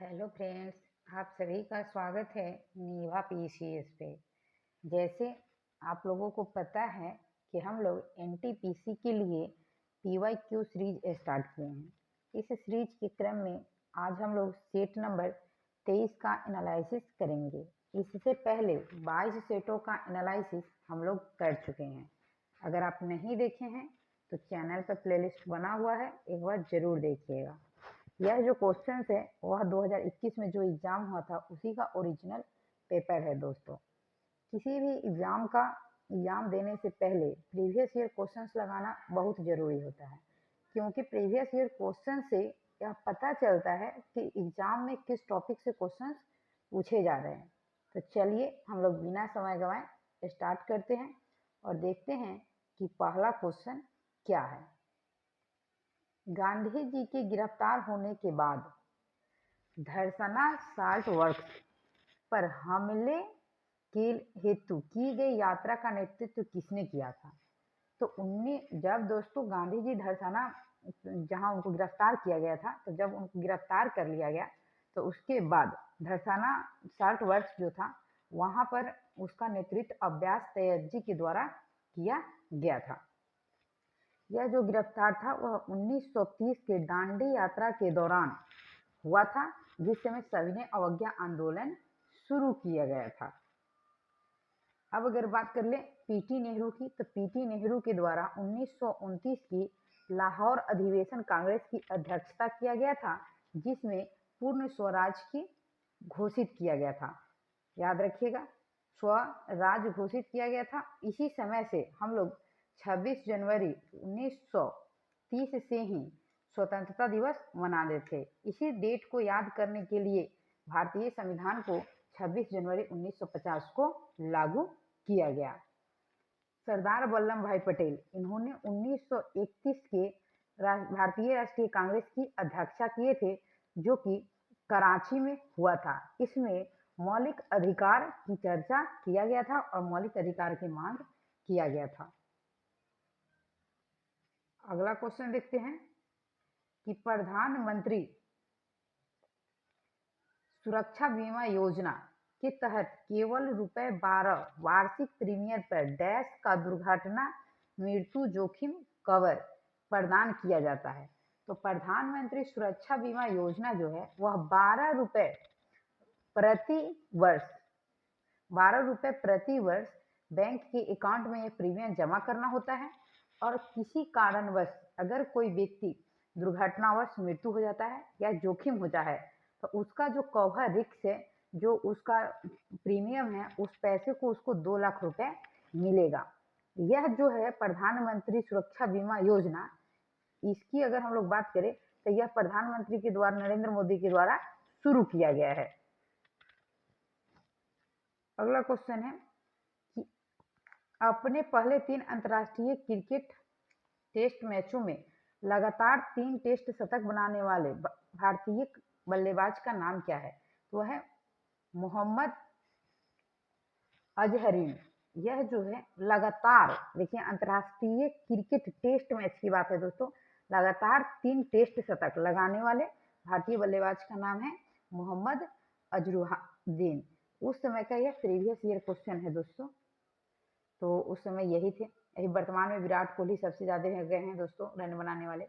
Hello friends, आप सभी का स्वागत है नीवा पीसीएस पे। जैसे आप लोगों को पता है कि हम लोग एनटीपीसी के लिए पीवाईक्यू सीरीज स्टार्ट किए हैं। इस सीरीज के क्रम में आज हम लोग सेट नंबर 23 का एनालिसिस करेंगे। इससे पहले 22 सेटों का एनालिसिस हम लोग कर चुके हैं। अगर आप नहीं देखे हैं तो चैनल पर प्लेलिस्ट बना हुआ है, एक बार जरूर देखिएगा। यह जो क्वेश्चंस है वह 2021 में जो एग्जाम हुआ था उसी का ओरिजिनल पेपर है दोस्तों। किसी भी एग्जाम देने से पहले प्रीवियस ईयर क्वेश्चंस लगाना बहुत ज़रूरी होता है, क्योंकि प्रीवियस ईयर क्वेश्चन से यह पता चलता है कि एग्जाम में किस टॉपिक से क्वेश्चंस पूछे जा रहे हैं। तो चलिए हम लोग बिना समय गंवाए स्टार्ट करते हैं और देखते हैं कि पहला क्वेश्चन क्या है। गांधी जी के गिरफ्तार होने के बाद धरसना साल्ट वर्क्स पर हमले के हेतु की गई यात्रा का नेतृत्व किसने किया था? तो जब दोस्तों गांधी जी धरसना जहां उनको गिरफ्तार किया गया था, तो जब उनको गिरफ्तार कर लिया गया तो उसके बाद धरसना साल्ट वर्क्स जो था वहां पर उसका नेतृत्व अब्बास तैयबजी के द्वारा किया गया था। यह जो गिरफ्तार था वह 1930 के दांडी यात्रा के दौरान हुआ था, जिस समय सविनय अवज्ञा आंदोलन शुरू किया गया था। अब अगर बात कर ले पीटी नेहरू की, तो पीटी नेहरू के द्वारा 1929 की लाहौर अधिवेशन कांग्रेस की अध्यक्षता किया गया था, जिसमें पूर्ण स्वराज की घोषित किया गया था। याद रखिएगा, स्वराज घोषित किया गया था। इसी समय से हम लोग 26 जनवरी 1930 से ही स्वतंत्रता दिवस मनाते थे। इसी डेट को याद करने के लिए भारतीय संविधान को 26 जनवरी 1950 को लागू किया गया। सरदार वल्लभ भाई पटेल, इन्होंने 1931 के भारतीय राष्ट्रीय कांग्रेस की अध्यक्षता किए थे, जो कि कराची में हुआ था। इसमें मौलिक अधिकार की चर्चा किया गया था और मौलिक अधिकार की मांग किया गया था। अगला क्वेश्चन देखते हैं कि प्रधानमंत्री सुरक्षा बीमा योजना के तहत केवल ₹12 वार्षिक प्रीमियम पर डैश का दुर्घटना मृत्यु जोखिम कवर प्रदान किया जाता है। तो प्रधानमंत्री सुरक्षा बीमा योजना जो है वह ₹12 प्रति वर्ष 12 रुपये प्रति वर्ष बैंक के अकाउंट में प्रीमियम जमा करना होता है। और किसी कारणवश अगर कोई व्यक्ति दुर्घटनावश मृत्यु हो जाता है या जोखिम होता है, तो उसका जो कवर रिस्क है, जो उसका प्रीमियम है, उस पैसे को उसको 2 लाख रुपए मिलेगा। यह जो है प्रधानमंत्री सुरक्षा बीमा योजना, इसकी अगर हम लोग बात करें तो यह प्रधानमंत्री के द्वारा, नरेंद्र मोदी के द्वारा शुरू किया गया है। अगला क्वेश्चन है कि अपने पहले 3 अंतर्राष्ट्रीय क्रिकेट टेस्ट मैचों में लगातार 3 टेस्ट शतक बनाने वाले भारतीय बल्लेबाज का नाम क्या है? तो वह है मोहम्मद अजहरीन। यह जो है लगातार, देखिए अंतर्राष्ट्रीय क्रिकेट टेस्ट मैच की बात है दोस्तों, लगातार 3 टेस्ट शतक लगाने वाले भारतीय बल्लेबाज का नाम है मोहम्मद अजहरुद्दीन। उस समय का यह प्रीवियस ईयर क्वेश्चन है दोस्तों, तो उस समय यही थे। यही वर्तमान में विराट कोहली सबसे ज्यादा हो गए हैं दोस्तों रन बनाने वाले।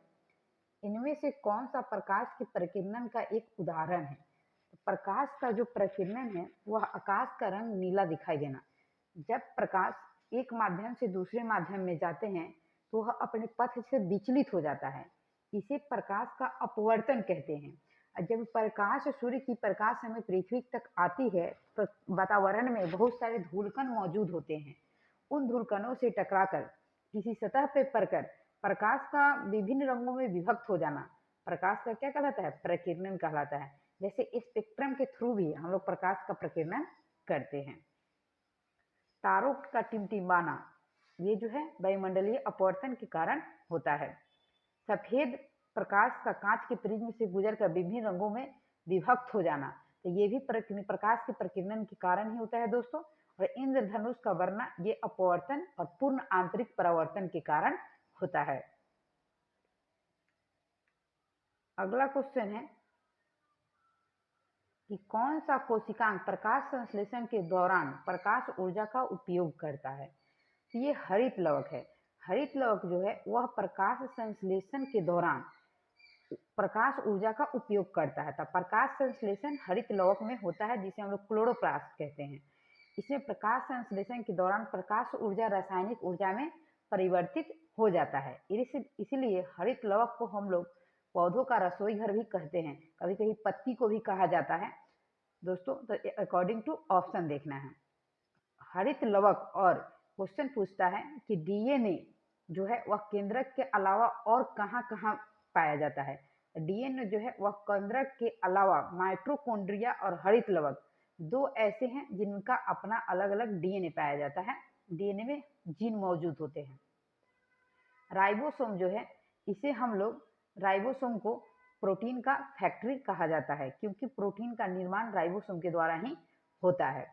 इनमें से कौन सा प्रकाश के प्रकीर्णन का एक उदाहरण है? तो प्रकाश का जो प्रकीर्णन है वह आकाश का रंग नीला दिखाई देना। जब प्रकाश एक माध्यम से दूसरे माध्यम में जाते हैं तो वह अपने पथ से विचलित हो जाता है। इसे प्रकाश का अपवर्तन कहते हैं। और जब प्रकाश, सूर्य की प्रकाश हमें पृथ्वी तक आती है तो वातावरण में बहुत सारे धूलकण मौजूद होते हैं। उन धूलकणों से टकराकर किसी सतह पर पड़कर प्रकाश का विभिन्न रंगों में विभक्त हो जाना प्रकाश का क्या कहलाता है? प्रकीर्णन कहलाता है। जैसे स्पेक्ट्रम के थ्रू भी हम लोग प्रकाश का प्रकीर्णन करते हैं। तारों का टिमटिमाना, ये जो है वायुमंडलीय अपवर्तन के कारण होता है। सफेद प्रकाश का कांच के प्रिज्म से गुजरकर विभिन्न रंगों में विभक्त हो जाना, तो ये भी प्रकाश के प्रकीर्णन के कारण ही होता है दोस्तों। और इंद्रधनुष का वर्णन, ये अपवर्तन और पूर्ण आंतरिक परावर्तन के कारण होता है। अगला क्वेश्चन है कि कौन सा कोशिकांग प्रकाश संश्लेषण के दौरान प्रकाश ऊर्जा का उपयोग करता है। तो ये हरित लवक है। हरित लवक जो है वह प्रकाश संश्लेषण के दौरान प्रकाश ऊर्जा का उपयोग करता है। तो प्रकाश संश्लेषण हरित लवक में होता है, जिसे हम लोग क्लोरोप्लास्ट कहते हैं। इसमें प्रकाश संश्लेषण के दौरान प्रकाश ऊर्जा रासायनिक ऊर्जा में परिवर्तित हो जाता है। इसलिए हरित लवक को हम लोग पौधों का रसोई घर भी कहते हैं, कभी कभी पत्ती को भी कहा जाता है दोस्तों। तो अकॉर्डिंग टू ऑप्शन देखना है। हरित लवक और क्वेश्चन पूछता है कि डीएनए जो है वह केंद्रक के अलावा और कहाँ कहाँ पाया जाता है। डीएनए जो है वह केंद्रक के अलावा माइटोकॉन्ड्रिया और हरित लवक दो ऐसे हैं जिनका अपना अलग अलग डीएनए पाया जाता है। डीएनए में जीन मौजूद होते हैं। राइबोसोम जो है इसे हम लोग राइबोसोम को प्रोटीन का फैक्ट्री कहा जाता है, क्योंकि प्रोटीन का निर्माण राइबोसोम के द्वारा ही होता है।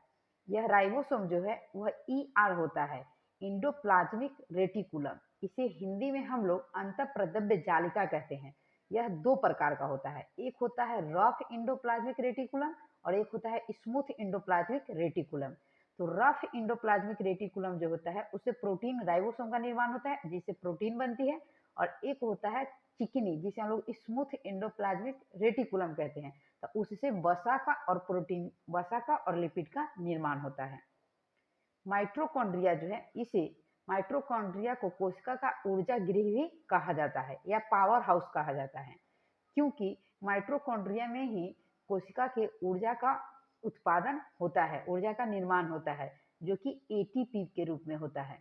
यह राइबोसोम जो है वह ईआर होता है, इंडोप्लाज्मिक रेटिकुलम। इसे हिंदी में हम लोग अंतःप्रद्रव्य जालिका कहते हैं। यह दो प्रकार का होता है, एक होता है रफ इंडोप्लाज्मिक रेटिकुलम और एक होता है स्मूथ इंडोप्लाज्मिक रेटिकुलम। तो रफ इंडोप्लाज्मिक रेटिकुलम जो होता है उससे प्रोटीन राइबोसोम का निर्माण होता है, जिससे प्रोटीन बनती है। और एक होता है चिकनी, जिसे हम लोग स्मूथ इंडोप्लाज्मिक रेटिकुलम कहते हैं। तो उससे वसा का और प्रोटीन, वसा का और लिपिड का निर्माण होता है। माइटोकॉन्ड्रिया जो है इसे माइटोकॉन्ड्रिया को कोशिका का ऊर्जा गृह भी कहा जाता है या पावर हाउस कहा जाता है, क्योंकि माइटोकॉन्ड्रिया में ही कोशिका के ऊर्जा का उत्पादन होता है, ऊर्जा का निर्माण होता है, जो कि एटीपी के रूप में होता है।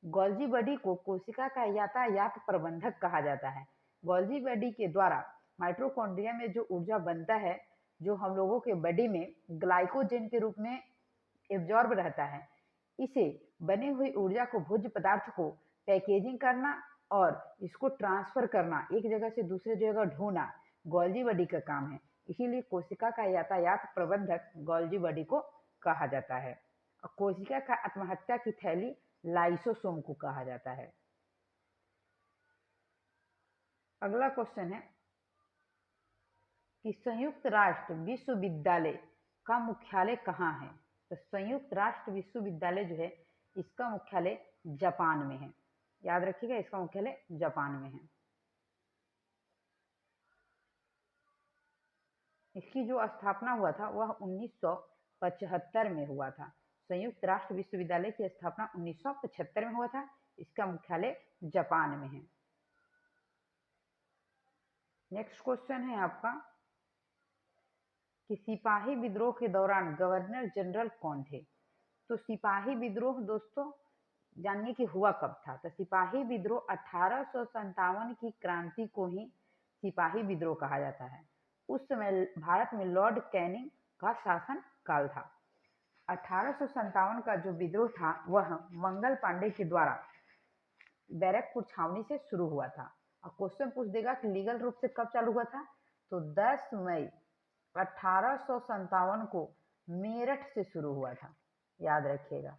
गोल्जी बॉडी को कोशिका का यातायात प्रबंधक कहा जाता है। गोल्जी बॉडी के द्वारा माइटोकॉन्ड्रिया में जो ऊर्जा बनता है, जो हम लोगों के बॉडी में ग्लाइकोजन के रूप में एब्जॉर्ब रहता है, इसे बनी हुई ऊर्जा को भोज्य पदार्थ को पैकेजिंग करना और इसको ट्रांसफर करना, एक जगह से दूसरे जगह ढोना गोल्जी बॉडी का काम है। इसीलिए कोशिका का यातायात प्रबंधक गोल्जी बॉडी को कहा जाता है। और कोशिका का आत्महत्या की थैली लाइसोसोम को कहा जाता है। अगला क्वेश्चन है कि संयुक्त राष्ट्र विश्वविद्यालय का मुख्यालय कहाँ है। तो संयुक्त राष्ट्र विश्वविद्यालय जो है इसका मुख्यालय जापान में है। याद रखिएगा, इसका मुख्यालय जापान में है। इसकी जो स्थापना हुआ था वह 1975 में हुआ था। संयुक्त राष्ट्र विश्वविद्यालय की स्थापना 1975 में हुआ था। इसका मुख्यालय जापान में है। नेक्स्ट क्वेश्चन है आपका कि सिपाही विद्रोह के दौरान गवर्नर जनरल कौन थे। तो सिपाही विद्रोह दोस्तों जानिए कि हुआ कब था। तो सिपाही विद्रोह 1857 की क्रांति को ही सिपाही विद्रोह कहा जाता है। उस समय भारत में लॉर्ड कैनिंग का शासन काल था। 1857 का जो विद्रोह था वह मंगल पांडे के द्वारा बैरकपुर छावनी से शुरू हुआ था। और क्वेश्चन पूछ देगा कि लीगल रूप से कब चालू हुआ था। तो 10 मई 1857 को मेरठ से शुरू हुआ था। याद रखिएगा,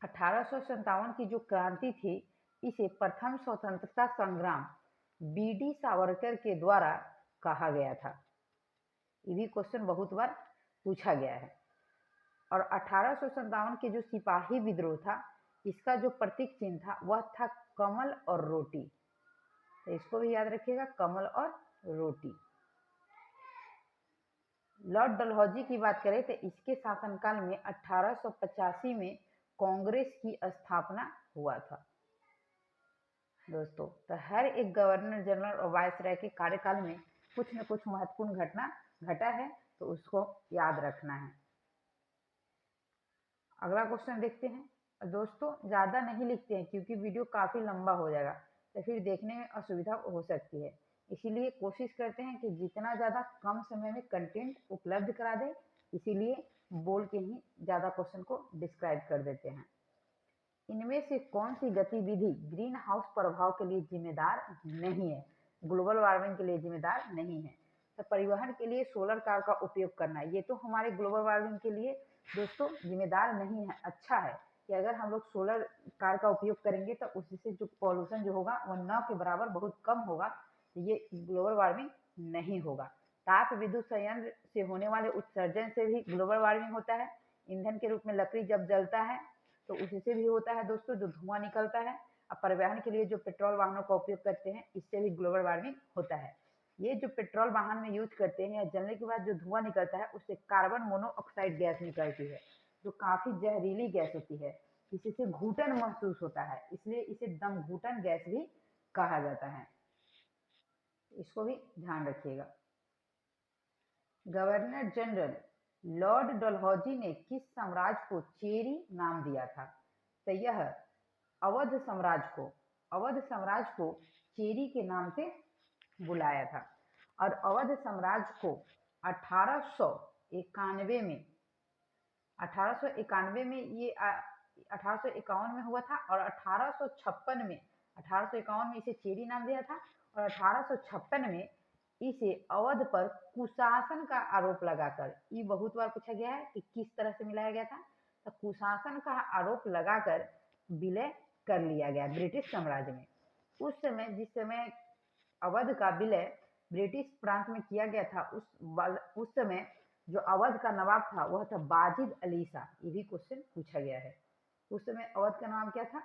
1857 की जो क्रांति थी इसे प्रथम स्वतंत्रता संग्राम बीडी सावरकर के द्वारा कहा गया था। ये भी क्वेश्चन बहुत बार पूछा गया है। और 1857 के जो सिपाही विद्रोह था इसका जो प्रतीक चिन्ह था वह था कमल और रोटी। तो इसको भी याद रखिएगा, कमल और रोटी। लॉर्ड डलहौजी की बात करें तो इसके शासनकाल में 1885 में कांग्रेस की स्थापना हुआ था दोस्तों। तो हर एक गवर्नर जनरल और वायसराय के कार्यकाल में कुछ न कुछ महत्वपूर्ण घटना घटा है, तो उसको याद रखना है। अगला क्वेश्चन देखते हैं दोस्तों। ज़्यादा नहीं लिखते हैं क्योंकि वीडियो काफ़ी लंबा हो जाएगा, तो फिर देखने में असुविधा हो सकती है। इसीलिए कोशिश करते हैं कि जितना ज़्यादा कम समय में कंटेंट उपलब्ध करा दें, इसीलिए बोल के ही ज़्यादा क्वेश्चन को डिस्क्राइब कर देते हैं। इनमें से कौन सी गतिविधि ग्रीन हाउस प्रभाव के लिए जिम्मेदार नहीं है, ग्लोबल वार्मिंग के लिए जिम्मेदार नहीं है। तो परिवहन के लिए सोलर कार का उपयोग करना, ये तो हमारे ग्लोबल वार्मिंग के लिए दोस्तों जिम्मेदार नहीं है। अच्छा है कि अगर हम लोग सोलर कार का उपयोग करेंगे तो उससे जो पॉल्यूशन जो होगा वह न के बराबर बहुत कम होगा, तो ये ग्लोबल वार्मिंग नहीं होगा। ताप विद्युत संयंत्र से होने वाले उत्सर्जन से भी ग्लोबल वार्मिंग होता है। ईंधन के रूप में लकड़ी जब जलता है तो उससे भी होता है दोस्तों, जो धुआं निकलता है। अब परिवहन के लिए जो पेट्रोल वाहनों का उपयोग करते हैं, इससे भी ग्लोबल वार्मिंग होता है। ये जो पेट्रोल वाहन में यूज करते हैं या जलने के बाद जो धुआं निकलता है, उससे कार्बन मोनोऑक्साइड गैस निकलती है, जो काफी जहरीली गैस होती है। इससे घुटन महसूस होता है, इसलिए इसे दम घुटन गैस भी कहा जाता है। इसको भी ध्यान रखिएगा। गवर्नर जनरल लॉर्ड डलहौजी ने किस साम्राज्य को चेरी नाम दिया था? तो यह अवध साम्राज्य को चेरी के नाम से बुलाया था। और अवध साम्राज्य को 1891 में ये 1851 में हुआ था, और 1856 में 1851 में इसे चेरी नाम दिया था, और 1856 में इसे अवध पर कुशासन का आरोप लगाकर, ये बहुत बार पूछा गया है कि किस तरह से मिलाया गया था, तो कुशासन का आरोप लगाकर विलय कर लिया गया ब्रिटिश साम्राज्य में। उस समय, जिस समय अवध का विलय ब्रिटिश प्रांत में किया गया था, उस समय जो अवध का नवाब था वह था बाजिद अली शाह। ये भी क्वेश्चन पूछा गया है। उस समय अवध का नाम क्या था?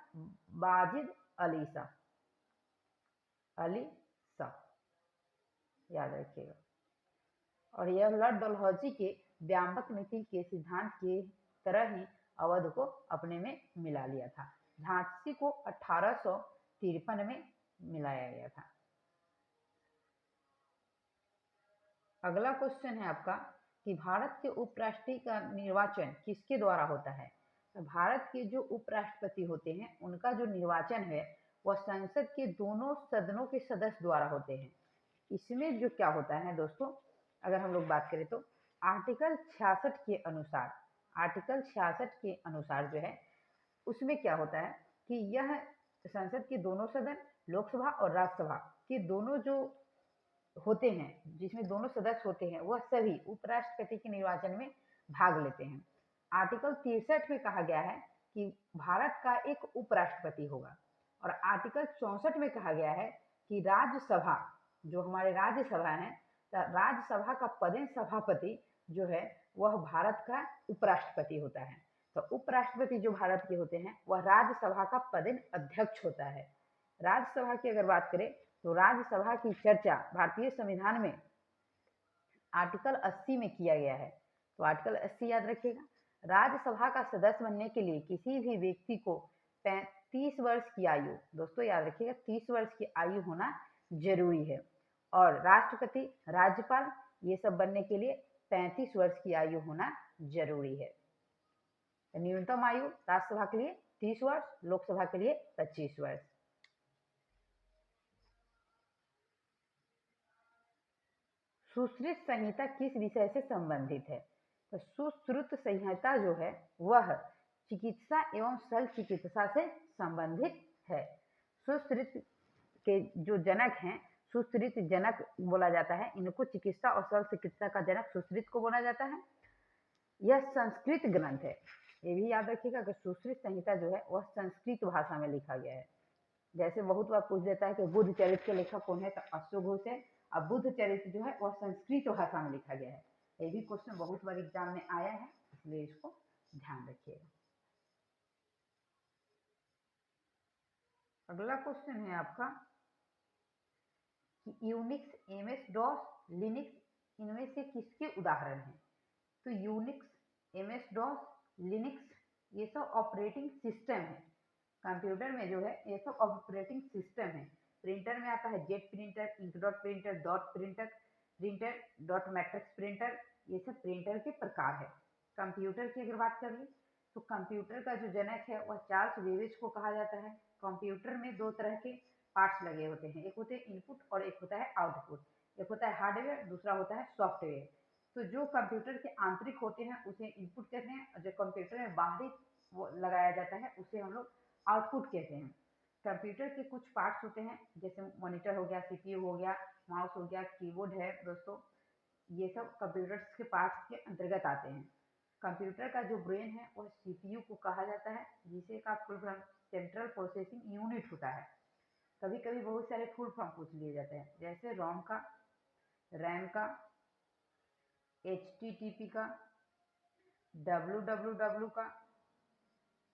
बाजिद अली शाह, याद रखिएगा। और यह लॉर्ड डलहौजी के व्यापक नीति के सिद्धांत की तरह ही अवध को अपने में मिला लिया था। झांसी को 1853 में मिलाया गया था। अगला क्वेश्चन है आपका कि भारत के उपराष्ट्रपति का निर्वाचन किसके द्वारा होता है? तो भारत के जो उपराष्ट्रपति होते हैं, उनका जो निर्वाचन है वह संसद के दोनों सदनों के सदस्य द्वारा होते हैं। इसमें जो क्या होता है दोस्तों, अगर हम लोग बात करें तो आर्टिकल 66 के अनुसार जो है, उसमें क्या होता है कि यह संसद के दोनों सदन, लोकसभा और राज्यसभा के दोनों जो होते हैं, जिसमें दोनों सदस्य होते हैं, वह सभी उपराष्ट्रपति के निर्वाचन में भाग लेते हैं। आर्टिकल 63 में कहा गया है कि भारत का एक उपराष्ट्रपति होगा, और आर्टिकल 64 में कहा गया है कि राज्यसभा, जो हमारे राज्यसभा है, राज्यसभा का पदेन सभापति जो है वह भारत का उपराष्ट्रपति होता है। तो उपराष्ट्रपति जो भारत के होते हैं वह राज्यसभा का पदेन अध्यक्ष होता है। राज्यसभा की अगर बात करें तो राज्यसभा की चर्चा भारतीय संविधान में आर्टिकल 80 में किया गया है। तो आर्टिकल 80 याद रखिएगा। राज्यसभा का सदस्य बनने के लिए किसी भी व्यक्ति को 30 वर्ष की आयु, दोस्तों याद रखिएगा, 30 वर्ष की आयु होना जरूरी है। और राष्ट्रपति, राज्यपाल, ये सब बनने के लिए 35 वर्ष की आयु होना जरूरी है। न्यूनतम आयु राज्यसभा के लिए 30 वर्ष, लोकसभा के लिए 25 वर्ष। सुश्रुत संहिता किस विषय से संबंधित है? तो सुश्रुत संहिता जो है वह चिकित्सा एवं शल्य चिकित्सा से संबंधित है। सुश्रुत के जो जनक हैं, सुश्रुत जनक बोला जाता है, इनको चिकित्सा और शल्य चिकित्सा का जनक सुश्रुत को बोला जाता है। यह संस्कृत ग्रंथ है, ये भी याद रखिएगा कि सुश्रुत संहिता जो है वह संस्कृत भाषा में लिखा गया है। जैसे बहुत बार पूछ देता है कि बुद्ध चरित्र के लेखक कौन है, तो अश्वघोष है। अब बुद्ध चरित्र जो है वह संस्कृत भाषा में लिखा गया है। ये भी क्वेश्चन बहुत बार एग्जाम में आया है, इसलिए इसको ध्यान रखिएगा। अगला क्वेश्चन है आपका कि यूनिक्स, एमएस डॉस, लिनक्स, इनमें से किसके उदाहरण हैं? तो यूनिक्स, एमएस डॉस, लिनक्स, ये सब ऑपरेटिंग सिस्टम है। कंप्यूटर में जो है ये सब ऑपरेटिंग सिस्टम है। प्रिंटर में आता है jet printer, ink dot printer, dot printer, printer dot matrix printer, ये सब प्रिंटर के प्रकार है। कंप्यूटर की अगर बात कर ले तो कंप्यूटर का जो जनक है वह चार्ल्स बेबेज को कहा जाता है। कंप्यूटर में दो तरह के पार्ट्स लगे होते हैं, एक होते हैं इनपुट और एक होता है आउटपुट। एक होता है हार्डवेयर, दूसरा होता है सॉफ्टवेयर। तो जो कंप्यूटर के आंतरिक होते हैं उसे इनपुट कहते हैं, और जो कंप्यूटर में बाहरी वो लगाया जाता है उसे हम लोग आउटपुट कहते हैं। कंप्यूटर के कुछ पार्ट्स होते हैं, जैसे मॉनिटर हो गया, सीपीयू हो गया, माउस हो गया, कीबोर्ड है दोस्तों, ये सब कंप्यूटर्स के पार्ट्स के अंतर्गत आते हैं। कंप्यूटर का जो ब्रेन है वह सीपीयू को कहा जाता है, जिसे का full form central processing unit होता है। कभी कभी बहुत सारे फुल फॉर्म पूछ लिए जाते हैं, जैसे रोम का, रैम का, HTTP का, WWW का,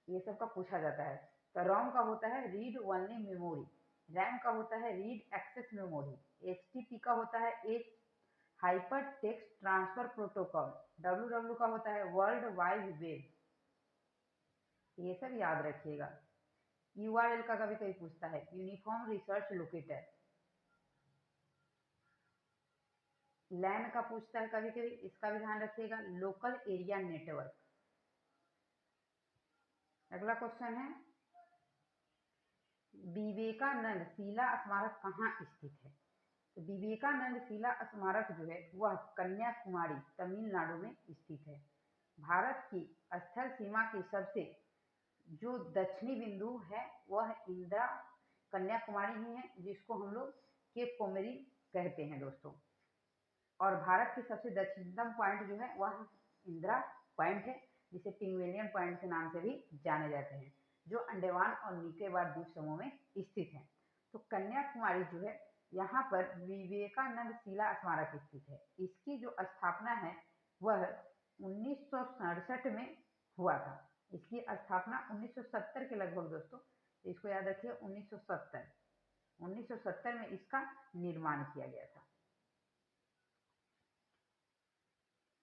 ये सब का पूछा जाता है। तो रोम का होता है रीड ओनली मेमोरी, रैम का होता है रीड एक्सेस मेमोरी, HTTP का होता है H hyper text transfer protocol, WW का होता है वर्ल्ड वाइड वेब। ये सब याद रखिएगा। URL का कभी कभी पूछता है यूनिफॉर्म रिसर्च लोकेटर। लैन का पूछता है कभी कभी, इसका भी ध्यान रखिएगा, लोकल एरिया नेटवर्क। अगला क्वेश्चन है विवेकानंद शिला स्मारक कहाँ स्थित है? तो विवेकानंद शिला स्मारक जो है वह कन्याकुमारी तमिलनाडु में स्थित है। भारत की स्थल सीमा की सबसे जो दक्षिणी बिंदु है वह इंदिरा कन्याकुमारी ही है, जिसको हम लोग केप कोमरी कहते हैं दोस्तों। और भारत की सबसे दक्षिणतम पॉइंट जो है वह इंदिरा पॉइंट है, जिसे पिंगवेलियन पॉइंट के नाम से भी जाने जाते हैं, जो अंडमान और निकोबार द्वीप समूह में स्थित है। तो कन्याकुमारी जो है यहाँ पर विवेकानंद शिला स्मारक स्थित है। इसकी जो स्थापना है वह 1967 में हुआ था। इसकी स्थापना 1970 के लगभग दोस्तों, इसको याद रखिए 1970 में इसका निर्माण किया गया था।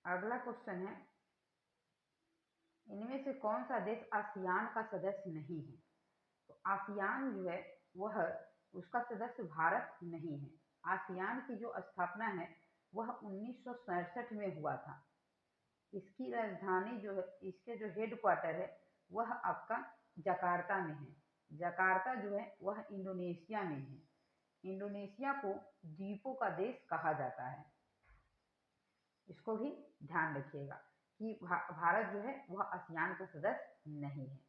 अगला क्वेश्चन है इनमें से कौन सा देश आसियान का सदस्य नहीं है? तो आसियान जो है वह उसका सदस्य भारत नहीं है। आसियान की जो स्थापना है वह 1967 में हुआ था। इसकी राजधानी जो है, इसके जो हेड क्वार्टर है वह आपका जकार्ता में है। जकार्ता जो है वह इंडोनेशिया में है। इंडोनेशिया को द्वीपों का देश कहा जाता है। इसको भी ध्यान रखिएगा कि भारत जो है वह आसियान का सदस्य नहीं है।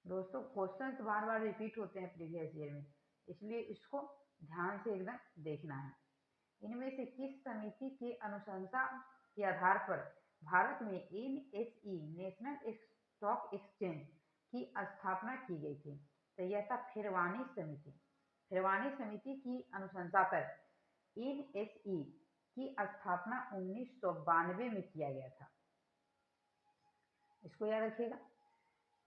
दोस्तों क्वेश्चंस बार बार रिपीट होते हैं प्रीवियस ईयर में, इसलिए इसको ध्यान से एकदम देखना है। इनमें से किस समिति के अनुशंसा के आधार पर भारत में NSE नेशनल स्टॉक एक्सचेंज की स्थापना की गई थी? तो यह था फिरवानी समिति। फिरवानी समिति की अनुशंसा पर NSE की स्थापना 1992 में किया गया था। इसको याद रखिएगा।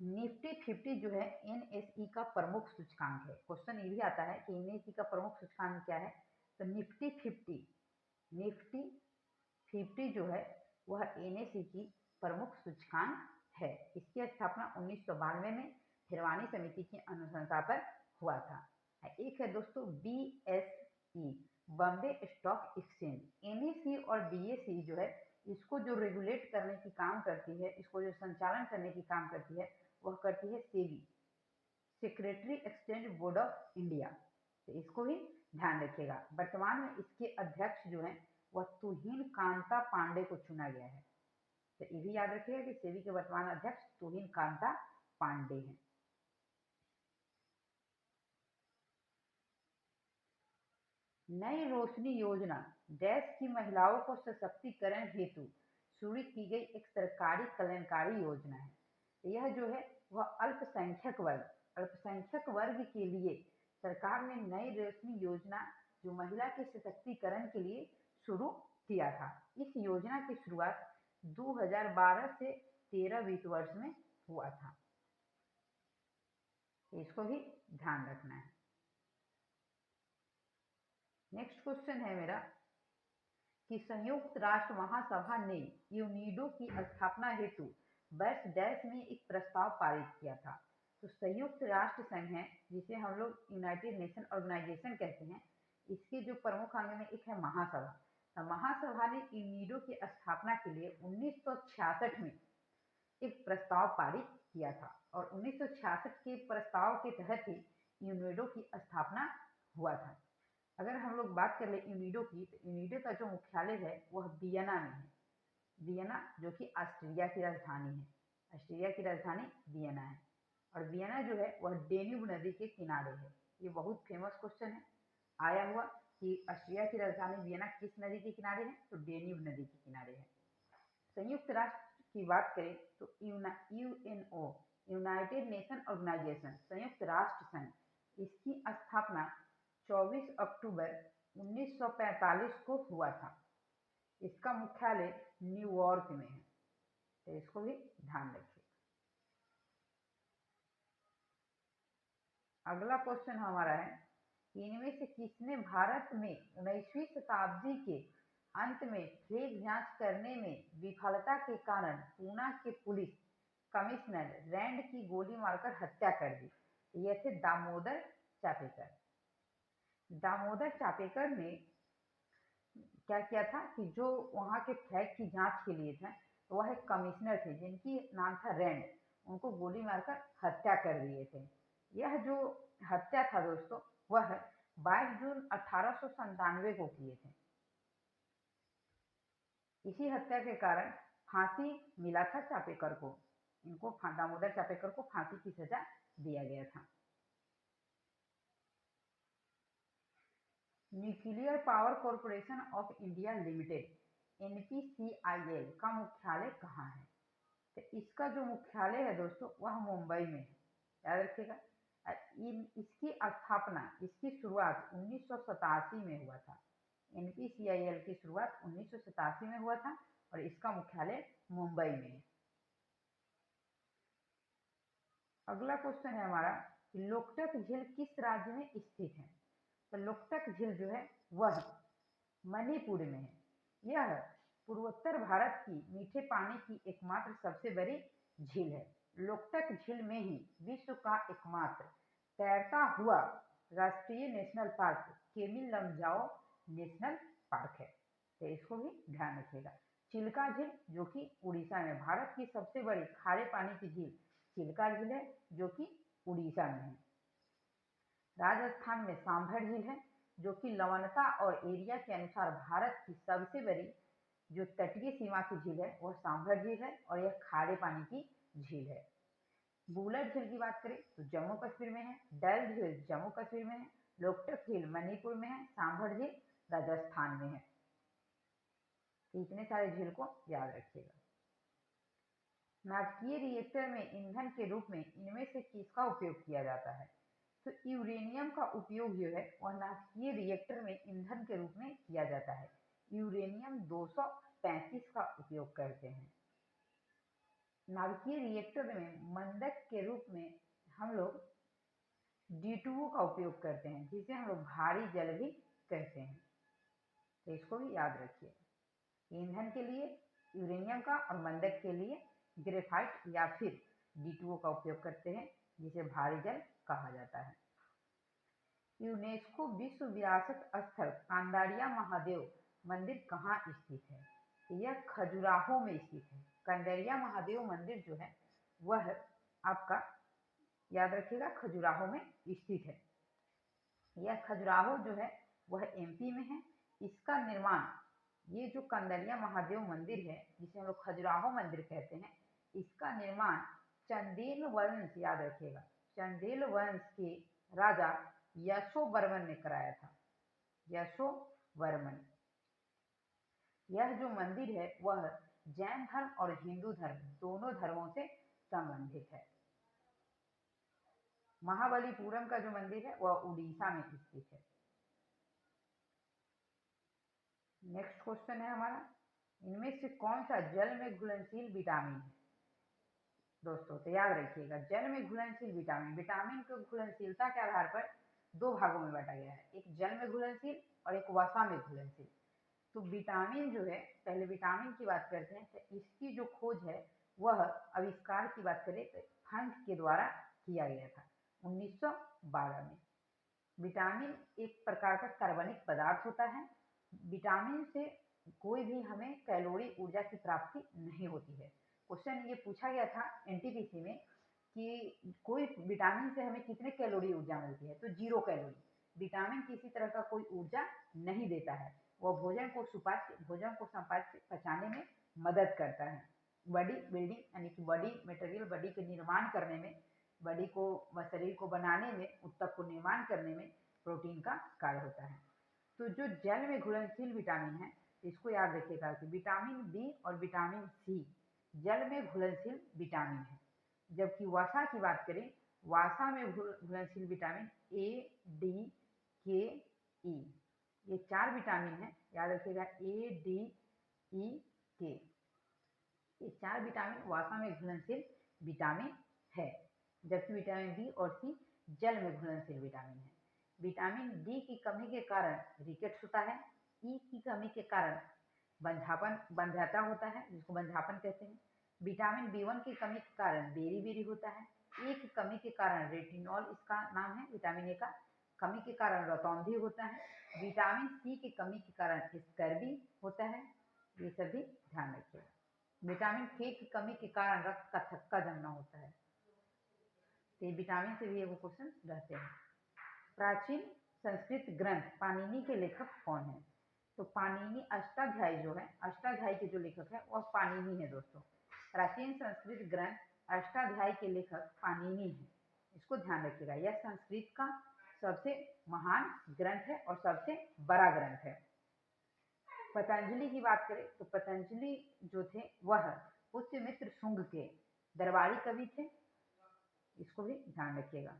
निफ्टी 50 जो है NSE का प्रमुख सूचकांक है। क्वेश्चन ये भी आता है कि NSE का प्रमुख सूचकांक क्या है? तो निफ्टी 50 जो है वह NSE की प्रमुख सूचकांक है। इसकी स्थापना 1992 में फिरवानी समिति की अनुशंसा पर हुआ था। एक है दोस्तों BSE Bombay stock exchange. NSE और BSE जो है इसको जो रेगुलेट करने की काम करती है, इसको जो संचालन करने की काम करती है वह करती है SEBI, secretary exchange board of India. तो इसको भी ध्यान रखिएगा। वर्तमान में इसके अध्यक्ष जो हैं वह तुहिन कांता पांडे को चुना गया है। तो ये भी याद रखिएगा कि सेबी के वर्तमान अध्यक्ष तुहिन कांता पांडे हैं। नई रोशनी योजना देश की महिलाओं को सशक्तिकरण हेतु शुरू की गई एक सरकारी कल्याणकारी योजना है। यह जो है वह अल्पसंख्यक वर्ग के लिए सरकार ने नई रोशनी योजना जो महिला के सशक्तिकरण के लिए शुरू किया था। इस योजना की शुरुआत 2012 से 13 वित्त वर्ष में हुआ था। इसको भी ध्यान रखना है। नेक्स्ट क्वेश्चन है मेरा कि संयुक्त राष्ट्र महासभा ने यूनिडो की स्थापना हेतु वर्ष डैश में एक प्रस्ताव पारित किया था। तो संयुक्त राष्ट्र संघ है, जिसे हम लोग यूनाइटेड नेशन ऑर्गेनाइजेशन कहते हैं, इसके जो प्रमुख अंग में एक है महासभा। तो महासभा ने यूनिडो की स्थापना के लिए 1966 में एक प्रस्ताव पारित किया था और 1966 के प्रस्ताव के तहत ही यूनिडो की स्थापना हुआ था। अगर हम लोग बात कर ले यूनिडो की, तो यूनिडो का जो मुख्यालय है वह वियना में है। वियना जो कि ऑस्ट्रिया की राजधानी है। ऑस्ट्रिया की राजधानी वियना है और वियना जो है वह डेन्यूब नदी के किनारे है। ये बहुत फेमस क्वेश्चन है आया हुआ कि ऑस्ट्रिया की राजधानी वियना किस नदी के किनारे है? तो डेन्यूब नदी के किनारे है। संयुक्त राष्ट्र की बात करें तो यूएनओ यूनाइटेड नेशन ऑर्गेनाइजेशन संयुक्त राष्ट्र संघ, इसकी स्थापना 24 अक्टूबर 1945 को हुआ था। इसका मुख्यालय न्यूयॉर्क में है, तो इसको भी ध्यान रखिए। अगला क्वेश्चन हमारा है, इनमें से किसने भारत में 19वीं शताब्दी के अंत में फ्लैग जांच करने में विफलता के कारण पूना के पुलिस कमिश्नर रैंड की गोली मारकर हत्या कर दी? ये थे दामोदर चापेकर। दामोदर चापेकर ने क्या किया था कि जो वहाँ के फ्लैग की जांच के लिए थे, तो वह एक कमिश्नर थे जिनकी नाम था रैंड, उनको गोली मारकर हत्या कर दिए थे। यह जो हत्या था दोस्तों, वह 22 जून 1897 को किए थे। इसी हत्या के कारण फांसी मिला था चापेकर को। इनको दामोदर चापेकर को फांसी की सजा दिया गया था। Nuclear power corporation of India limited NPCIL का मुख्यालय कहाँ है? तो इसका जो मुख्यालय है दोस्तों, वह मुंबई में है, याद रखिएगा। इसकी स्थापना, इसकी शुरुआत 1987 में हुआ था। NPCIL की शुरुआत 1987 में हुआ था और इसका मुख्यालय मुंबई में है। अगला क्वेश्चन है हमारा, लोकटक झील किस राज्य में स्थित है? तो लोकटक झील जो है वह मणिपुर में है। यह पूर्वोत्तर भारत की मीठे पानी की एकमात्र सबसे बड़ी झील है। लोकटक झील में ही विश्व का एकमात्र तैरता हुआ राष्ट्रीय national park camel Lamjao national park है, तो इसको भी ध्यान रखिएगा। चिल्का झील जो कि उड़ीसा में, भारत की सबसे बड़ी खारे पानी की झील चिल्का झील है जो कि उड़ीसा में है। राजस्थान में सांभर झील है जो कि लवणता और एरिया के अनुसार भारत की सबसे बड़ी जो तटीय सीमा की झील है वह सांभर झील है और यह खारे पानी की झील है। बुलर झील की बात करें तो जम्मू कश्मीर में है, डल झील जम्मू कश्मीर में है, लोकटक झील मणिपुर में है, सांभर झील राजस्थान में है। इतने सारे झील को याद रखिएगा। नाभिकीय रिएक्टर में ईंधन के रूप में इनमें से किसका उपयोग किया जाता है? तो यूरेनियम का उपयोग जो है वह नाभिकीय रिएक्टर में ईंधन के रूप में किया जाता है। यूरेनियम 235 का उपयोग करते हैं। नाभिकीय रिएक्टर में मंदक के रूप में हम लोग D2O का उपयोग करते हैं, जिसे हम लोग भारी जल भी कहते हैं, तो इसको भी याद रखिए। ईंधन के लिए यूरेनियम का और मंदक के लिए ग्रेफाइट या फिर D2O का उपयोग करते हैं, जिसे भारी जल कहा जाता है। यूनेस्को विश्व विरासत स्थल कांदारिया महादेव मंदिर कहाँ स्थित है? यह खजुराहो में स्थित है। कांदारिया महादेव मंदिर जो है वह आपका याद रखिएगा खजुराहो में स्थित है। यह खजुराहो जो है वह MP में है। इसका निर्माण, ये जो कांदारिया महादेव मंदिर है जिसे हम लोग खजुराहो मंदिर कहते हैं, इसका निर्माण चंदेल वंश, याद रखिएगा, चंदेल वंश के राजा यशोवर्मन ने कराया था। यशोवर्मन। यह जो मंदिर है वह जैन धर्म और हिंदू धर्म दोनों धर्मों से संबंधित है। महाबलीपुरम का जो मंदिर है वह उड़ीसा में स्थित है। नेक्स्ट क्वेश्चन है हमारा, इनमें से कौन सा जल में घुलनशील विटामिन है? दोस्तों तो याद रखिएगा, जल में घुलनशील विटामिन, विटामिन को घुलनशीलता के आधार पर दो भागों में बांटा गया है, एक जल में घुलनशील और एक वसा में घुलनशील। तो विटामिन जो है, पहले विटामिन की बात करते हैं, तो इसकी जो खोज है वह आविष्कार की बात करें तो हंट के द्वारा किया गया था 1912 में। विटामिन एक प्रकार का कार्बनिक पदार्थ होता है। विटामिन से कोई भी हमें कैलोरी ऊर्जा की प्राप्ति नहीं होती है। क्वेश्चन ये पूछा गया था NTPC में कि कोई विटामिन से हमें कितने कैलोरी ऊर्जा मिलती है, तो 0 कैलोरी। विटामिन किसी तरह का कोई ऊर्जा नहीं देता है, वह भोजन को संपाच्य पचाने में मदद करता है। बॉडी बिल्डिंग यानी कि बॉडी मटेरियल, बॉडी के निर्माण करने में, बॉडी को शरीर को बनाने में, ऊतक को निर्माण करने में प्रोटीन का कार्य होता है। तो जो जल में घुलनशील विटामिन है, इसको याद रखिएगा कि विटामिन B और विटामिन C जल में घुलनशील विटामिन है। जबकि वसा की बात करें, वसा में घुलनशील vitamin A, D, K, E ये 4 विटामिन है, याद रखिएगा ADE K। ये 4 विटामिन वसा में घुलनशील विटामिन है, जबकि विटामिन बी और सी जल में घुलनशील विटामिन है। विटामिन डी की कमी के कारण रिकेट्स होता है। ई की कमी के कारण बंध्याता होता है, जिसको बंध्यापन कहते हैं। विटामिन बी1 की कमी के कारण बेरी होता है। ए की कमी के कारण रेटिनॉल इसका नाम है, विटामिन ए का। कमी के कारण रतौंधी होता है। विटामिन सी की कमी के कारण स्कर्वी होता है। ये सभी ध्यान रखिएगा। विटामिन के की कमी के कारण रक्त का थक्का जमना होता है। तो ये विटामिन से भी वो क्वेश्चन रहते हैं। प्राचीन संस्कृत ग्रंथ पाणिनि के लेखक कौन है? तो पाणिनि अष्टाध्यायी जो है, अष्टाध्यायी के जो लेखक है वह पाणिनि है दोस्तों। प्राचीन संस्कृत ग्रंथ अष्टाध्यायी के लेखक पाणिनि है, इसको ध्यान रखिएगा। यह संस्कृत का सबसे महान ग्रंथ है और सबसे बड़ा ग्रंथ है। पतंजलि की बात करें तो पतंजलि जो थे वह पुष्यमित्र शुंग के दरबारी कवि थे, इसको भी ध्यान रखिएगा।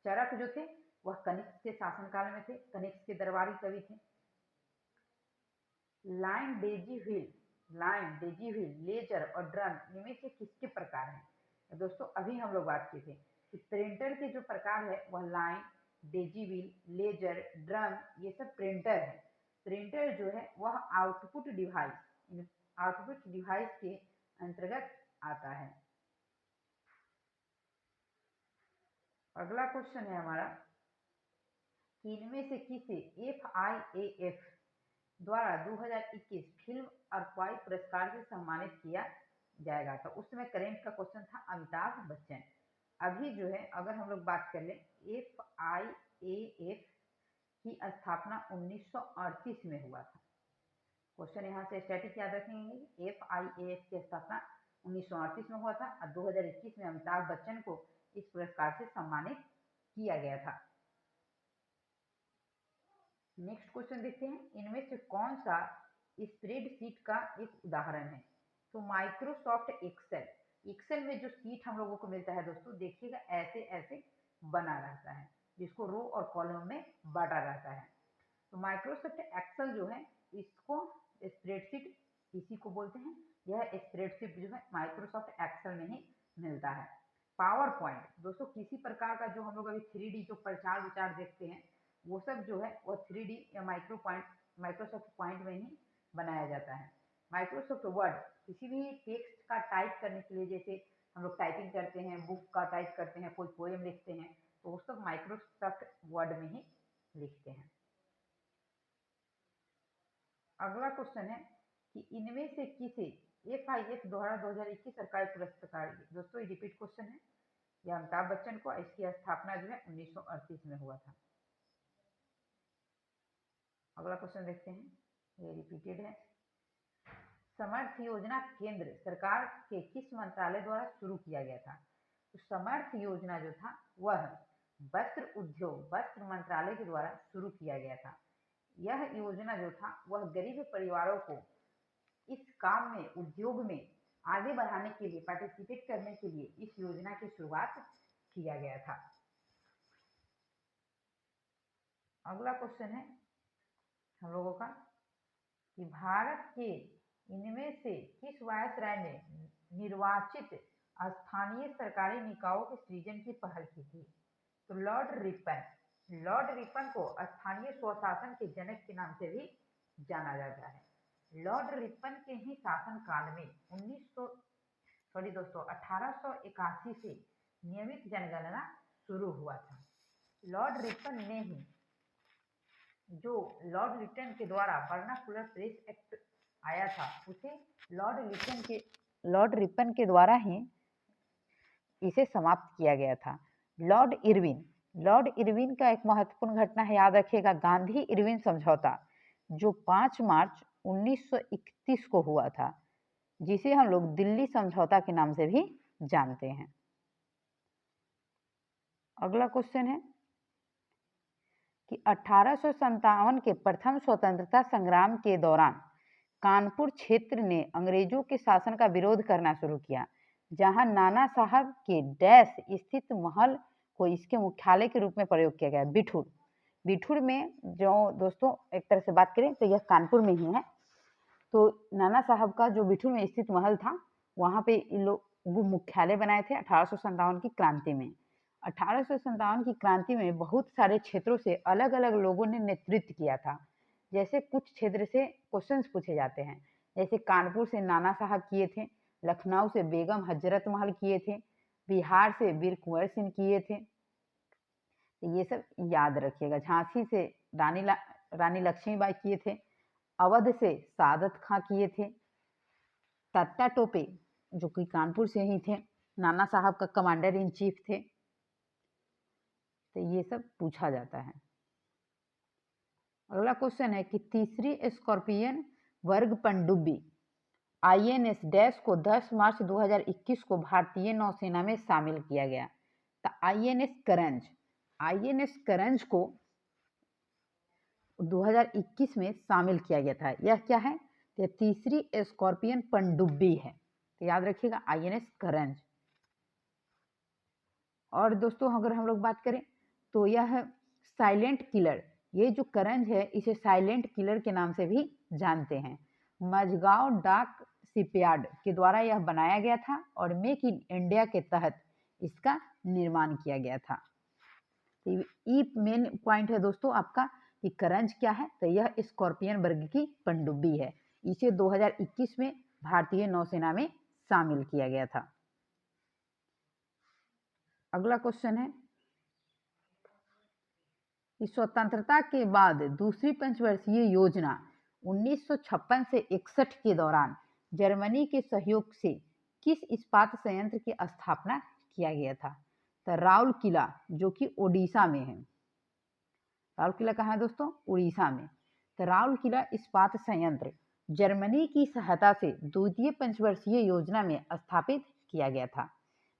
चरक जो थे वह कनिष्क के शासनकाल में थे, कनिष्क के दरबारी कवि थे। लाइन, डेजी व्हील, लेजर और ड्रम इनमें से किसके प्रकार हैं? दोस्तों अभी हम लोग बात किए थे कि प्रिंटर के जो प्रकार है वह line, daisy wheel, laser, drum ये सब प्रिंटर है। प्रिंटर जो है वह आउटपुट डिवाइस के अंतर्गत आता है। अगला क्वेश्चन है हमारा, इनमें से किसे FIAF द्वारा 2021 फिल्म अर्कवाई पुरस्कार से सम्मानित किया जाएगा? तो उस समय करेंट का क्वेश्चन था अमिताभ बच्चन। अभी जो है अगर हम लोग बात कर लें, FIAF की स्थापना 1938 में हुआ था। क्वेश्चन यहाँ से स्टैटिक याद रखेंगे। FIAF की स्थापना 1938 में हुआ था और 2021 में अमिताभ बच्चन को इस पुरस्कार से सम्मानित किया गया था। नेक्स्ट क्वेश्चन देखते हैं, इनमें से कौन सा स्प्रेडशीट का एक उदाहरण है? तो माइक्रोसॉफ्ट एक्सेल में जो सीट हम लोगों को मिलता है दोस्तों, देखिएगा ऐसे ऐसे बना रहता है, जिसको रो और कॉलम में बांटा रहता है। तो माइक्रोसॉफ्ट एक्सेल जो है इसको स्प्रेडशीट इसी को बोलते हैं। यह स्प्रेडशीट जो है माइक्रोसॉफ्ट एक्सेल में ही मिलता है। पावर पॉइंट दोस्तों किसी प्रकार का जो हम लोग अभी 3D जो प्रचार विचार देखते हैं वो सब जो है वो 3D या माइक्रोसॉफ्ट पॉइंट में ही बनाया जाता है। माइक्रोसॉफ्ट वर्ड किसी भी टेक्स्ट का टाइप करने के लिए, जैसे हम लोग टाइपिंग करते हैं, बुक का टाइप करते हैं, कोई पोएम लिखते हैं, तो वो सब माइक्रोसॉफ्ट वर्ड में ही लिखते हैं। अगला क्वेश्चन है कि इनमें से किसे FIAF द्वारा 2021 सरकारी पुरस्कार? दोस्तों ये रिपीट क्वेश्चन है, यह अमिताभ बच्चन को, इसकी स्थापना जो है 1938 में हुआ था। अगला क्वेश्चन देखते हैं, ये रिपीटेड है। समर्थ योजना केंद्र सरकार के किस मंत्रालय द्वारा शुरू किया गया था? तो समर्थ योजना जो था वह वस्त्र मंत्रालय के द्वारा शुरू किया गया था। यह योजना जो था वह गरीब परिवारों को इस काम में, उद्योग में आगे बढ़ाने के लिए, पार्टिसिपेट करने के लिए इस योजना की शुरुआत किया गया था। अगला क्वेश्चन है हम लोगों का कि भारत के इनमें से किस वायसराय ने निर्वाचित स्थानीय सरकारी निकायों के सृजन की पहल की थी? तो लॉर्ड रिपन को स्थानीय स्वशासन के जनक के नाम से भी जाना जाता है। लॉर्ड रिपन के ही शासन काल में 1881 से नियमित जनगणना शुरू हुआ था। लॉर्ड रिपन ने ही, जो लॉर्ड लिटन के द्वारा वर्नाकुलर प्रेस एक्ट आया था, उसे लॉर्ड रिपन के द्वारा ही इसे समाप्त किया गया था। लॉर्ड इरविन का एक महत्वपूर्ण घटना है, याद रखिएगा, गांधी इरविन समझौता, जो 5 मार्च 1931 को हुआ था, जिसे हम लोग दिल्ली समझौता के नाम से भी जानते हैं। अगला क्वेश्चन है कि 1857 के प्रथम स्वतंत्रता संग्राम के दौरान कानपुर क्षेत्र ने अंग्रेजों के शासन का विरोध करना शुरू किया, जहां नाना साहब के डैश स्थित महल को इसके मुख्यालय के रूप में प्रयोग किया गया, बिठूर। बिठूर में जो दोस्तों एक तरह से बात करें तो यह कानपुर में ही है। तो नाना साहब का जो बिठूर में स्थित महल था, वहाँ पे इन लोग वो मुख्यालय बनाए थे 1857 की क्रांति में। 1857 की क्रांति में बहुत सारे क्षेत्रों से अलग अलग लोगों ने नेतृत्व किया था। जैसे कुछ क्षेत्र से क्वेश्चंस पूछे जाते हैं, जैसे कानपुर से नाना साहब किए थे, लखनऊ से बेगम हजरत महल किए थे, बिहार से वीर कुंवर सिंह किए थे। तो ये सब याद रखिएगा। झांसी से रानी लक्ष्मीबाई किए थे, अवध से सादत खां किए थे, तत्ता टोपे जो कि कानपुर से ही थे, नाना साहब का कमांडर इन चीफ थे। तो ये सब पूछा जाता है। अगला क्वेश्चन है कि तीसरी स्कॉर्पियन वर्ग पनडुब्बी INS डैश को 10 मार्च 2021 को भारतीय नौसेना में शामिल किया गया। तो INS करंज को 2021 में शामिल किया गया था। यह क्या है? तो तीसरी स्कॉर्पियन पनडुब्बी है, तो याद रखिएगा INS करंज। और दोस्तों अगर हम लोग बात करें तो यह साइलेंट किलर, ये जो करंज है इसे साइलेंट किलर के नाम से भी जानते हैं। मझगांव डाक शिपयार्ड के द्वारा यह बनाया गया था और मेक इन इंडिया के तहत इसका निर्माण किया गया था। ये मेन पॉइंट है दोस्तों आपका कि करंज क्या है, तो यह स्कॉर्पियन वर्ग की पनडुब्बी है। इसे 2021 में भारतीय नौसेना में शामिल किया गया था। अगला क्वेश्चन है कि स्वतंत्रता के बाद दूसरी पंचवर्षीय योजना 1956 से 61 के दौरान जर्मनी के सहयोग से किस इस्पात संयंत्र की स्थापना किया गया था? तो राउरकेला जो कि ओडिशा में है। राउरकेला कहाँ है दोस्तों? उड़ीसा में। तो राउरकेला इस्पात संयंत्र जर्मनी की सहायता से द्वितीय पंचवर्षीय योजना में स्थापित किया गया था।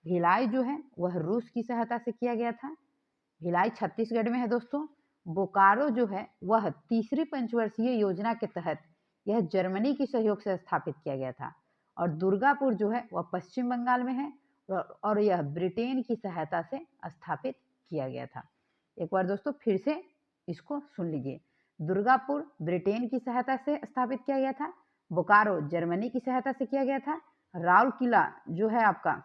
भिलाई जो है वह रूस की सहायता से किया गया था। भिलाई छत्तीसगढ़ में है दोस्तों। बोकारो जो है वह तीसरी पंचवर्षीय योजना के तहत यह जर्मनी की सहयोग से स्थापित किया गया था। और दुर्गापुर जो है वह पश्चिम बंगाल में है और यह ब्रिटेन की सहायता से स्थापित किया गया था। एक बार दोस्तों फिर से इसको सुन लीजिए। दुर्गापुर ब्रिटेन की सहायता से स्थापित किया गया था, बोकारो जर्मनी की सहायता से किया गया था, राउरकेला जो है आपका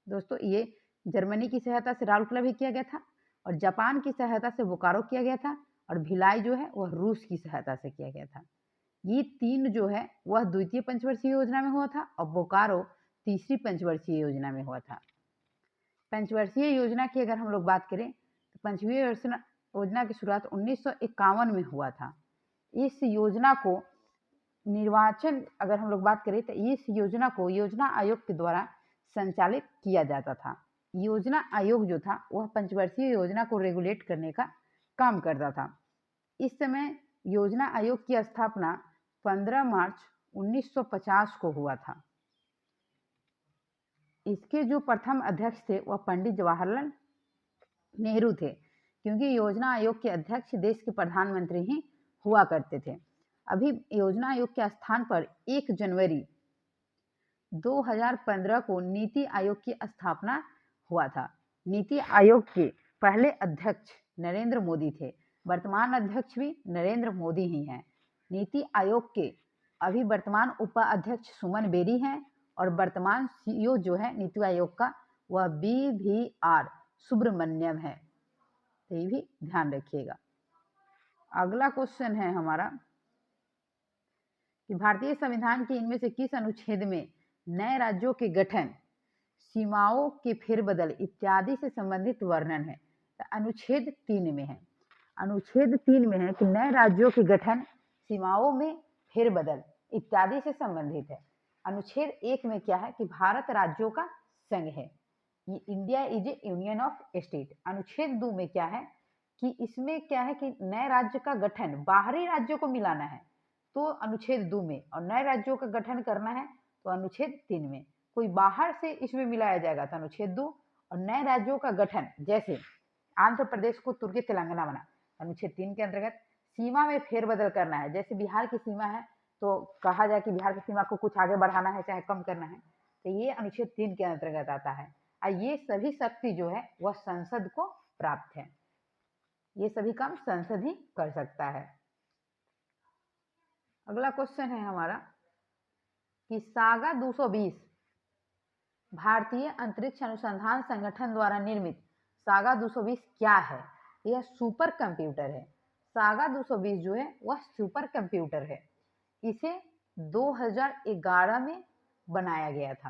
दोस्तों ये जर्मनी की सहायता से राउरकेला भी किया गया था, और जापान की सहायता से बोकारो किया गया था, और भिलाई जो है वह रूस की सहायता से किया गया था। ये तीन जो है वह द्वितीय पंचवर्षीय योजना में हुआ था और बोकारो तीसरी पंचवर्षीय योजना में हुआ था। पंचवर्षीय योजना की अगर हम लोग बात करें तो पंचवर्षीय योजना की शुरुआत 1951 में हुआ था। इस योजना को निर्वाचन अगर हम लोग बात करें तो इस योजना को योजना आयोग के द्वारा संचालित किया जाता था। योजना आयोग जो था वह पंचवर्षीय योजना को रेगुलेट करने का काम करता था। इस समय योजना आयोग की स्थापना 15 मार्च 1950 को हुआ था। इसके जो प्रथम अध्यक्ष थे वह पंडित जवाहरलाल नेहरू थे, क्योंकि योजना आयोग के अध्यक्ष देश के प्रधानमंत्री ही हुआ करते थे। अभी योजना आयोग के स्थान पर 1 जनवरी 2015 को नीति आयोग की स्थापना हुआ था। नीति आयोग के पहले अध्यक्ष नरेंद्र मोदी थे, वर्तमान अध्यक्ष भी नरेंद्र मोदी ही हैं। नीति आयोग के अभी वर्तमान उपाध्यक्ष सुमन बेरी हैं और वर्तमान CEO जो है नीति आयोग का वह BVR सुब्रमण्यम है, तो ये भी ध्यान रखिएगा। अगला क्वेश्चन है हमारा कि भारतीय संविधान के इनमें से किस अनुच्छेद में नए राज्यों के गठन, सीमाओं के फेरबदल इत्यादि से संबंधित वर्णन है? तो अनुच्छेद 3 में है। अनुच्छेद 3 में है कि नए राज्यों के गठन, सीमाओं में फेरबदल इत्यादि से संबंधित है। अनुच्छेद 1 में क्या है कि भारत राज्यों का संघ है, India is A union of state. अनुच्छेद 2 में क्या है कि इसमें क्या है कि नए राज्य का गठन बाहरी राज्यों को मिलाना है तो अनुच्छेद 2 में, और नए राज्यों का गठन करना है तो अनुच्छेद 3 में। कोई बाहर से इसमें मिलाया जाएगा तो अनुच्छेद 2, और नए राज्यों का गठन जैसे आंध्र प्रदेश को तुर्की तेलंगाना बना अनुच्छेद 3 के अंतर्गत। सीमा में फेरबदल करना है, जैसे बिहार की सीमा है तो कहा जाए कि बिहार की सीमा को कुछ आगे बढ़ाना है चाहे कम करना है, तो ये अनुच्छेद 3 के अंतर्गत आता है। और ये सभी शक्ति जो है वह संसद को प्राप्त है। ये सभी काम संसद ही कर सकता है। अगला क्वेश्चन है हमारा कि सागा 220 भारतीय अंतरिक्ष अनुसंधान संगठन द्वारा निर्मित सागा 220 क्या है? यह सुपर कंप्यूटर है। सागा 220 जो है वह सुपर कंप्यूटर है। इसे 2011 में बनाया गया था।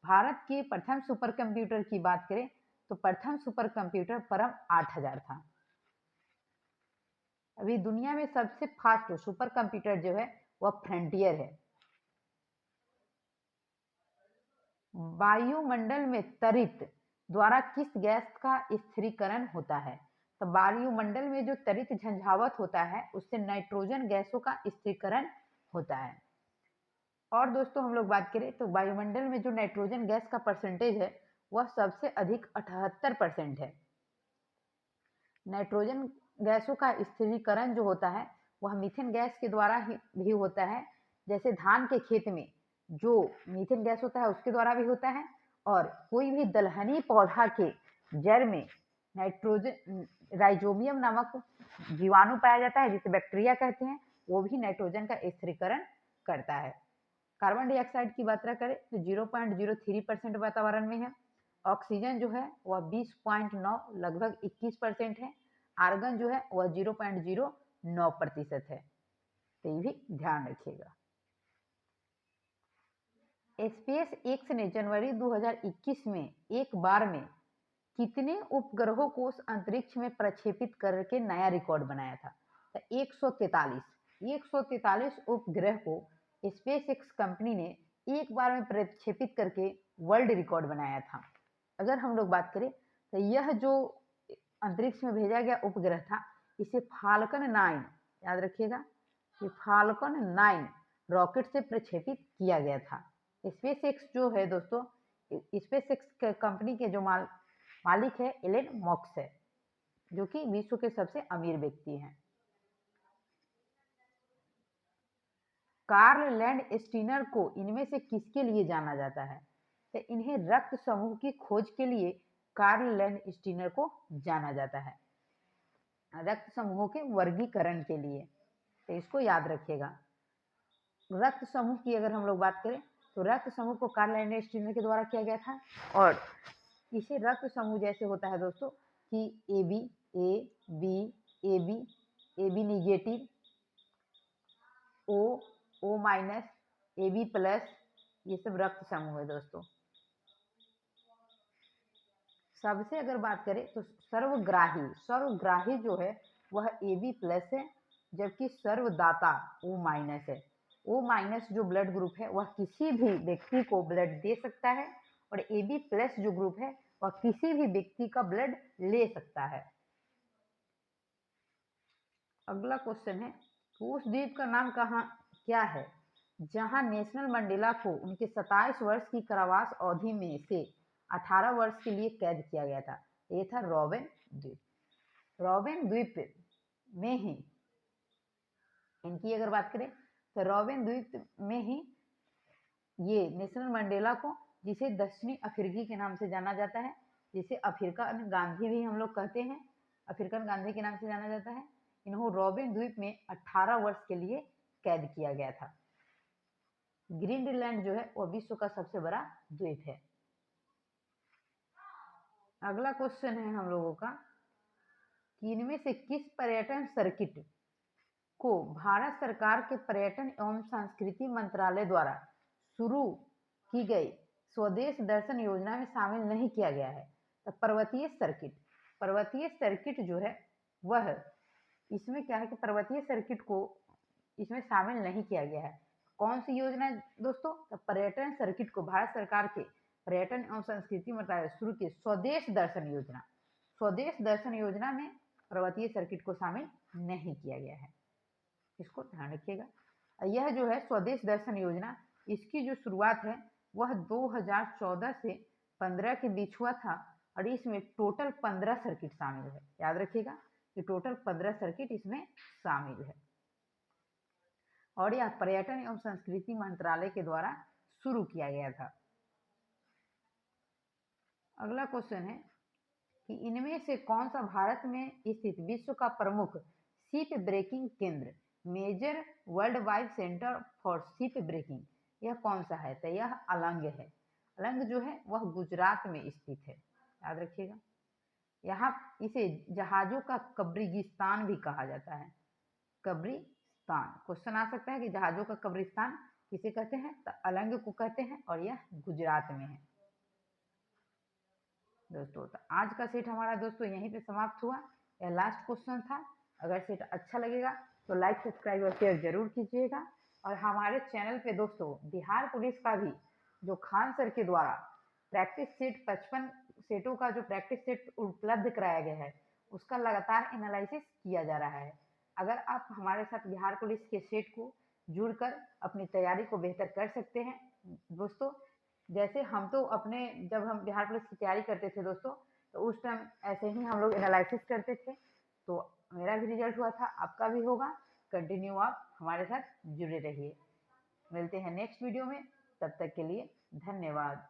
भारत के प्रथम सुपर कंप्यूटर की बात करें तो प्रथम सुपर कंप्यूटर परम 8000 था। अभी दुनिया में सबसे फास्ट सुपर कंप्यूटर जो है वह फ्रंटियर है। वायुमंडल में तरित द्वारा किस गैस का स्थिरीकरण होता है? तो वायुमंडल में जो तरित झंझावात होता है उससे नाइट्रोजन गैसों का स्थिरीकरण होता है। और दोस्तों हम लोग बात करें तो वायुमंडल में जो नाइट्रोजन गैस का परसेंटेज है वह सबसे अधिक 78% है। नाइट्रोजन गैसों का स्थिरीकरण जो होता है वह मीथेन गैस के द्वारा ही भी होता है। जैसे धान के खेत में जो मीथेन गैस होता है उसके द्वारा भी होता है, और कोई भी दलहनी पौधा के जड़ में नाइट्रोजन राइजोबियम नामक जीवाणु पाया जाता है जिसे बैक्टीरिया कहते हैं, वो भी नाइट्रोजन का स्थिरीकरण करता है। कार्बन डाइऑक्साइड की मात्रा करें तो 0.03% वातावरण में है। ऑक्सीजन जो है वह 20.9 लगभग 21% है। आर्गन जो है वह 0.09% है। तो ये भी ध्यान रखिएगा। स्पेस एक्स ने जनवरी 2021 में एक बार में कितने उपग्रहों को उस अंतरिक्ष में प्रक्षेपित करके नया रिकॉर्ड बनाया था? तो 143 उपग्रह को स्पेस एक्स कंपनी ने एक बार में प्रक्षेपित करके वर्ल्ड रिकॉर्ड बनाया था। अगर हम लोग बात करें तो यह जो अंतरिक्ष में भेजा गया उपग्रह था इसे फाल्कन 9, याद रखिएगा, ये फाल्कन 9 रॉकेट से प्रक्षेपित किया गया था। स्पेस एक्स जो है दोस्तों, स्पेस एक्स कंपनी के जो मालिक है एलन मस्क है, जो कि विश्व के सबसे अमीर व्यक्ति हैं। कार्ल लैंडस्टीनर को इनमें से किसके लिए जाना जाता है? तो इन्हें रक्त समूह की खोज के लिए कार्ल लैंडस्टीनर को जाना जाता है, रक्त समूहों के वर्गीकरण के लिए। तो इसको याद रखिएगा। रक्त समूह की अगर हम लोग बात करें तो रक्त समूह को कार्ल लैंडस्टीनर के द्वारा किया गया था, और इसे रक्त समूह जैसे होता है दोस्तों कि A B, A B negative, O minus, A B plus, ये सब रक्त समूह है दोस्तों। सबसे अगर बात करें तो सर्वग्राही जो है वह ए बी प्लस है, जबकि सर्वदाता ओ माइनस है। ओ माइनस जो ब्लड ग्रुप है वह किसी भी व्यक्ति को ब्लड दे सकता है, और ए बी प्लस जो ग्रुप है वह किसी भी व्यक्ति का ब्लड ले सकता है। अगला क्वेश्चन है उस द्वीप का नाम क्या है जहां नेल्सन मंडेला को उनके 27 वर्ष की कारावास अवधि में से 18 वर्ष के लिए कैद किया गया था? ये था रॉबिन द्वीप। रॉबिन द्वीप में ही इनकी अगर बात करें तो रॉबिन द्वीप में ही ये नेल्सन मंडेला को, जिसे दक्षिणी अफ्रीकी के नाम से जाना जाता है, जिसे अफ्रीकन गांधी भी हम लोग कहते हैं, अफ्रीकन गांधी के नाम से जाना जाता है, इन्हों रॉबिन द्वीप में 18 वर्ष के लिए कैद किया गया था। ग्रीनलैंड जो है वह विश्व का सबसे बड़ा द्वीप है। अगला क्वेश्चन है हम लोगों का कि इनमें से किस पर्यटन सर्किट को भारत सरकार के पर्यटन एवं संस्कृति मंत्रालय द्वारा शुरू की गई स्वदेश दर्शन योजना में शामिल नहीं किया गया है? तो पर्वतीय सर्किट जो है वह, इसमें क्या है कि पर्वतीय सर्किट को इसमें शामिल नहीं किया गया है। कौन सी योजना दोस्तों? तो पर्यटन सर्किट को भारत सरकार के पर्यटन एवं संस्कृति मंत्रालय शुरू की स्वदेश दर्शन योजना में पर्वतीय सर्किट को शामिल नहीं किया गया है, इसको ध्यान रखिएगा। यह जो है स्वदेश दर्शन योजना, इसकी जो शुरुआत है वह 2014 से 15 के बीच हुआ था, और इसमें टोटल 15 सर्किट शामिल है। याद रखिएगा कि टोटल 15 सर्किट इसमें शामिल है, और यह पर्यटन एवं संस्कृति मंत्रालय के द्वारा शुरू किया गया था। अगला क्वेश्चन है कि इनमें से कौन सा भारत में स्थित विश्व का प्रमुख शिप ब्रेकिंग केंद्र, major world wide centre for ship breaking, यह कौन सा है? तो यह अलंग है। अलंग जो है वह गुजरात में स्थित है, याद रखिएगा। यहाँ इसे जहाजों का कब्रिस्तान भी कहा जाता है। कब्रिस्तान क्वेश्चन आ सकता है कि जहाजों का कब्रिस्तान किसे कहते हैं? तो अलंग को कहते हैं, और यह गुजरात में है दोस्तों। तो आज का सेट हमारा दोस्तों यहीं पे समाप्त हुआ। यह लास्ट क्वेश्चन था। अगर सेट अच्छा लगेगा तो लाइक, सब्सक्राइब और शेयर जरूर कीजिएगा। और हमारे चैनल पे दोस्तों बिहार पुलिस का भी जो खान सर के द्वारा प्रैक्टिस सेट 55 सेटों का जो प्रैक्टिस सेट उपलब्ध कराया गया है, उसका लगातार एनालिसिस किया जा रहा है। अगर आप हमारे साथ बिहार पुलिस के सेट को जुड़कर अपनी तैयारी को बेहतर कर सकते हैं दोस्तों। जैसे हम तो अपने जब हम बिहार पुलिस की तैयारी करते थे दोस्तों, तो उस टाइम ऐसे ही हम लोग एनालिसिस करते थे, तो मेरा भी रिजल्ट हुआ था, आपका भी होगा। कंटिन्यू आप हमारे साथ जुड़े रहिए। मिलते हैं नेक्स्ट वीडियो में, तब तक के लिए धन्यवाद।